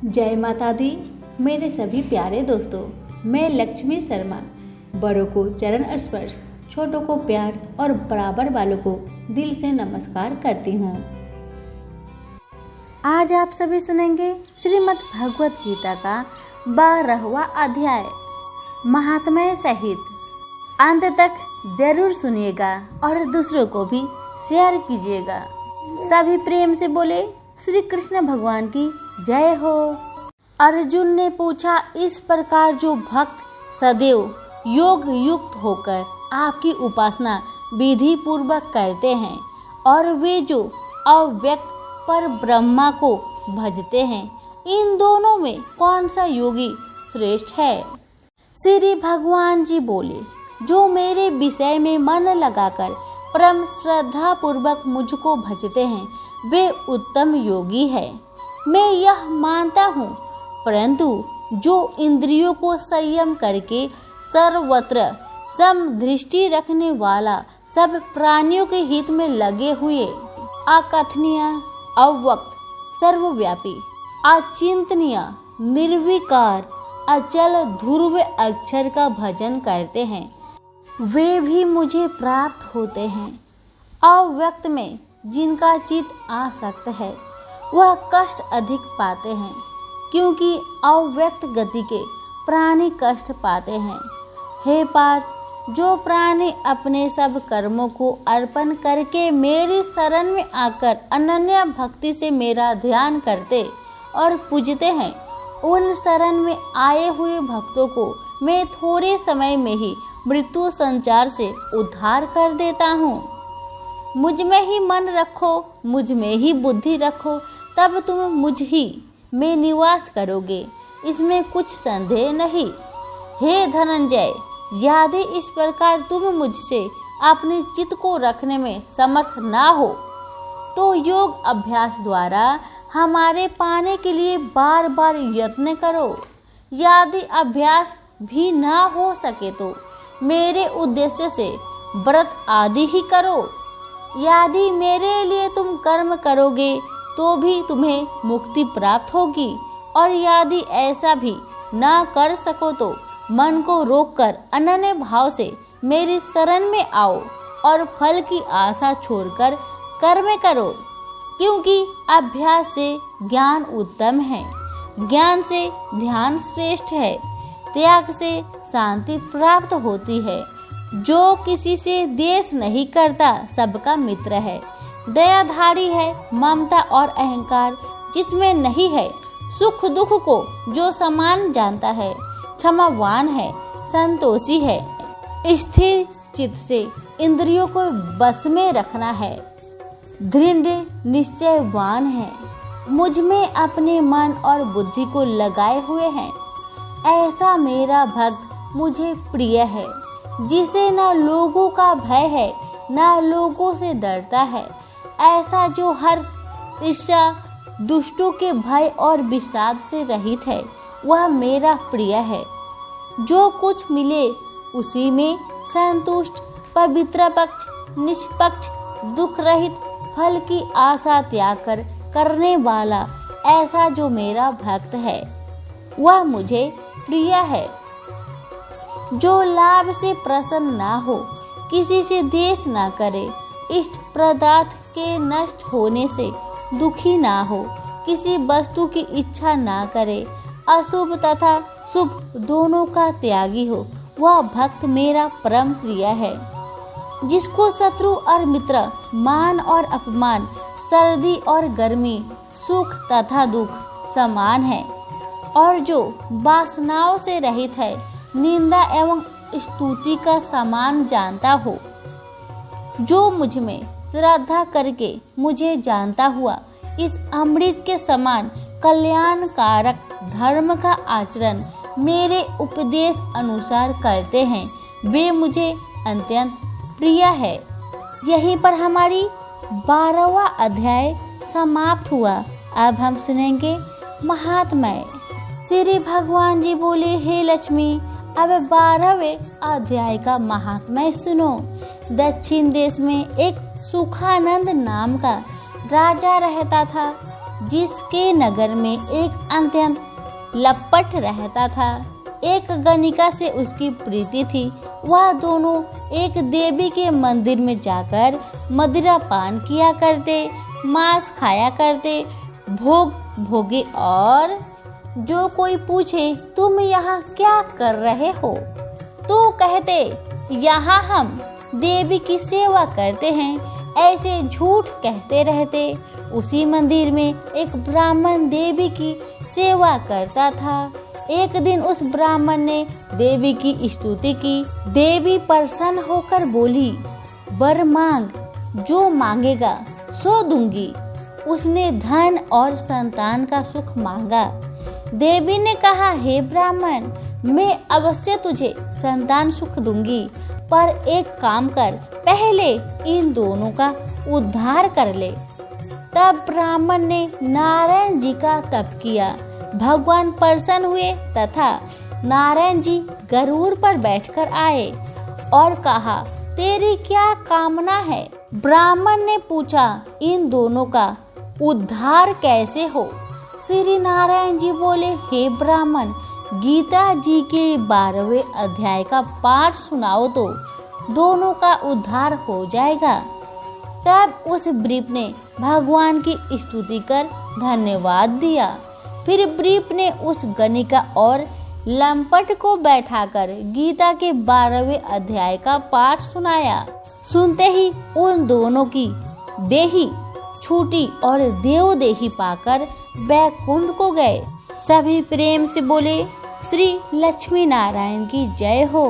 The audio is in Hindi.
जय माता दी। मेरे सभी प्यारे दोस्तों, मैं लक्ष्मी शर्मा बड़ों को चरण स्पर्श, छोटों को प्यार और बराबर वालों को दिल से नमस्कार करती हूँ। आज आप सभी सुनेंगे श्रीमद् भगवत गीता का 12वां अध्याय महात्म्य सहित। अंत तक जरूर सुनिएगा और दूसरों को भी शेयर कीजिएगा। सभी प्रेम से बोले श्री कृष्ण भगवान की जय हो। अर्जुन ने पूछा, इस प्रकार जो भक्त सदैव योग युक्त होकर आपकी उपासना विधि पूर्वक करते हैं और वे जो अव्यक्त पर ब्रह्मा को भजते हैं, इन दोनों में कौन सा योगी श्रेष्ठ है? श्री भगवान जी बोले, जो मेरे विषय में मन लगाकर परम श्रद्धा पूर्वक मुझको भजते हैं, वे उत्तम योगी है। मैं यह मानता हूँ, परंतु जो इंद्रियों को संयम करके सर्वत्र समदृष्टि रखने वाला, सब प्राणियों के हित में लगे हुए, अकथनीय, अव्यक्त, सर्वव्यापी, अचिंतनीय, निर्विकार, अचल ध्रुव अक्षर का भजन करते हैं, वे भी मुझे प्राप्त होते हैं। अव्यक्त में जिनका चित्त आसक्त है, वह कष्ट अधिक पाते हैं, क्योंकि अव्यक्त गति के प्राणी कष्ट पाते हैं। हे पार्थ, जो प्राणी अपने सब कर्मों को अर्पण करके मेरी शरण में आकर अनन्य भक्ति से मेरा ध्यान करते और पूजते हैं, उन शरण में आए हुए भक्तों को मैं थोड़े समय में ही मृत्यु संचार से उद्धार कर देता हूँ। मुझ में ही मन रखो, मुझ में ही बुद्धि रखो, तब तुम मुझ ही में निवास करोगे, इसमें कुछ संदेह नहीं। हे धनंजय, यदि इस प्रकार तुम मुझसे अपने चित्त को रखने में समर्थ ना हो, तो योग अभ्यास द्वारा हमारे पाने के लिए बार बार यत्न करो। यदि अभ्यास भी ना हो सके तो मेरे उद्देश्य से व्रत आदि ही करो। यदि मेरे लिए तुम कर्म करोगे तो भी तुम्हें मुक्ति प्राप्त होगी, और यदि ऐसा भी ना कर सको तो मन को रोककर अनन्य भाव से मेरी शरण में आओ और फल की आशा छोड़कर कर्म करो, क्योंकि अभ्यास से ज्ञान उत्तम है, ज्ञान से ध्यान श्रेष्ठ है, त्याग से शांति प्राप्त होती है। जो किसी से द्वेष नहीं करता सबका मित्र है, दयाधारी है, ममता और अहंकार जिसमें नहीं है, सुख दुख को जो समान जानता है, क्षमावान है, संतोषी है, स्थिर चित्त से इंद्रियों को बस में रखना है, दृढ़ निश्चयवान है, मुझ में अपने मन और बुद्धि को लगाए हुए हैं, ऐसा मेरा भक्त मुझे प्रिय है, जिसे न लोगों का भय है न लोगों से डरता है। ऐसा जो हर्ष, ईर्ष्या, दुष्टों के भय और विषाद से रहित है, वह मेरा प्रिय है। जो कुछ मिले उसी में संतुष्ट, पवित्र पक्ष, निष्पक्ष, दुख रहित, फल की आशा त्याग कर करने वाला, ऐसा जो मेरा भक्त है, वह मुझे प्रिय है। जो लाभ से प्रसन्न ना हो, किसी से द्वेष ना करे, इष्ट पदार्थ के नष्ट होने से दुखी ना हो, किसी वस्तु की इच्छा ना करे, अशुभ तथा शुभ दोनों का त्यागी हो, वह भक्त मेरा परम प्रिय है। जिसको शत्रु और मित्र, मान और अपमान, सर्दी और गर्मी, सुख तथा दुख समान है, और जो वासनाओं से रहित है, निंदा एवं स्तुति का समान जानता हो, जो मुझ में श्रद्धा करके मुझे जानता हुआ इस अमृत के समान कल्याणकारक धर्म का आचरण मेरे उपदेश अनुसार करते हैं, वे मुझे अत्यंत प्रिय है। यहीं पर हमारी 12वां अध्याय समाप्त हुआ। अब हम सुनेंगे महात्म्य। श्री भगवान जी बोले, हे लक्ष्मी, अब 12वें अध्याय का महात्म्य सुनो। दक्षिण देश में एक सुखानंद नाम का राजा रहता था। जिसके नगर में एक अत्यंत लपट रहता था। एक गणिका से उसकी प्रीति थी। वह दोनों एक देवी के मंदिर में जाकर मदिरा पान किया करते, मांस खाया करते, भोग भोगे और जो कोई पूछे तुम यहाँ क्या कर रहे हो तो कहते यहाँ हम देवी की सेवा करते हैं। ऐसे झूठ कहते रहते। उसी मंदिर में एक ब्राह्मण देवी की सेवा करता था। एक दिन उस ब्राह्मण ने देवी की स्तुति की। देवी प्रसन्न होकर बोली, वर मांग, जो मांगेगा सो दूंगी। उसने धन और संतान का सुख मांगा। देवी ने कहा, हे ब्राह्मण, मैं अवश्य तुझे संतान सुख दूंगी, पर एक काम कर, पहले इन दोनों का उद्धार कर ले। तब ब्राह्मण ने नारायण जी का तप किया। भगवान प्रसन्न हुए तथा नारायण जी गरुड़ पर बैठकर आए और कहा, तेरी क्या कामना है? ब्राह्मण ने पूछा, इन दोनों का उद्धार कैसे हो? श्री नारायण जी बोले, हे ब्राह्मण, गीता जी के 12वें अध्याय का पाठ सुनाओ तो दोनों का उद्धार हो जाएगा। तब उस ब्रीप ने भगवान की स्तुति कर धन्यवाद दिया। फिर ब्रीप ने उस गणिका और लंपट को बैठाकर गीता के 12वें अध्याय का पाठ सुनाया। सुनते ही उन दोनों की देही छूटी और देव देही पाकर बैकुंठ को गए। सभी प्रेम से बोले, श्री लक्ष्मी नारायण की जय हो।